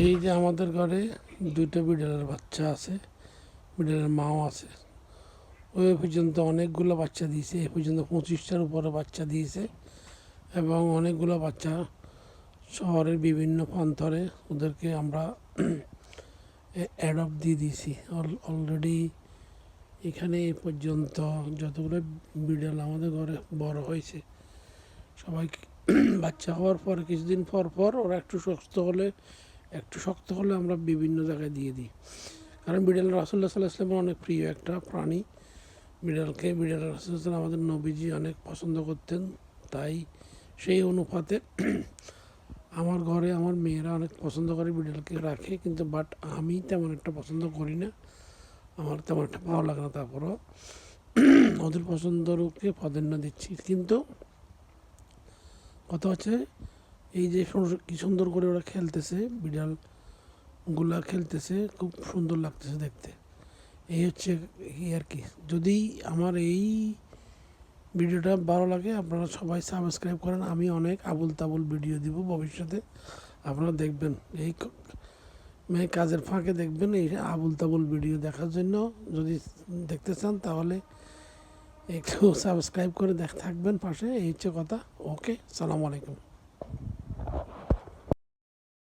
এই যে আমাদের ঘরে দুইটা বিড়ালের বাচ্চা আছে, বিড়ালের মাও আছে। ওই পর্যন্ত অনেকগুলো বাচ্চা দিয়েছে, এই পর্যন্ত 25টার উপরে বাচ্চা দিয়েছে এবং অনেকগুলো বাচ্চা শহরের বিভিন্ন প্রান্তরে ওদেরকে আমরা অ্যাডপ্ট দিয়ে দিয়েছি অলরেডি। এখানে এই পর্যন্ত যতগুলো বিড়াল আমাদের ঘরে বড় হয়েছে সবাই বাচ্চা হওয়ার পর কিছুদিন পর পর ওরা একটু শক্ত হলে আমরা বিভিন্ন জায়গায় দিয়ে দিই। কারণ বিড়াল রাসূলুল্লাহ সাল্লাল্লাহু আলাইহি ওয়াসাল্লামের অনেক প্রিয় একটা প্রাণী। বিড়াল রাসূলুল্লাহ আমাদের নবীজি অনেক পছন্দ করতেন, তাই সেই অনুপাতে আমার ঘরে আমার মেয়েরা অনেক পছন্দ করে বিড়ালকে রাখে, কিন্তু বাট আমি তেমন একটা পছন্দ করি না, আমার তেমন একটা ভালো লাগে না। তারপরও ওদের পছন্দকে প্রাধান্য দিচ্ছি। কিন্তু কথা হচ্ছে এই যে কি সুন্দর করে ওরা খেলতেছে, বিড়ালগুলা খেলতেছে, খুব সুন্দর লাগতেছে দেখতে। এই হচ্ছে এই আর কি। যদি আমার এই ভিডিওটা ভালো লাগে আপনারা সবাই সাবস্ক্রাইব করেন। আমি অনেক আবুল তাবুল ভিডিও দিব ভবিষ্যতে, আপনারা দেখবেন। এই কাজের ফাঁকে দেখবেন এই আবুল তাবুল ভিডিও দেখার জন্য। যদি দেখতে চান তাহলে একটু সাবস্ক্রাইব করে থাকবেন পাশে। এই হচ্ছে কথা। ওকে, সালামু আলাইকুম।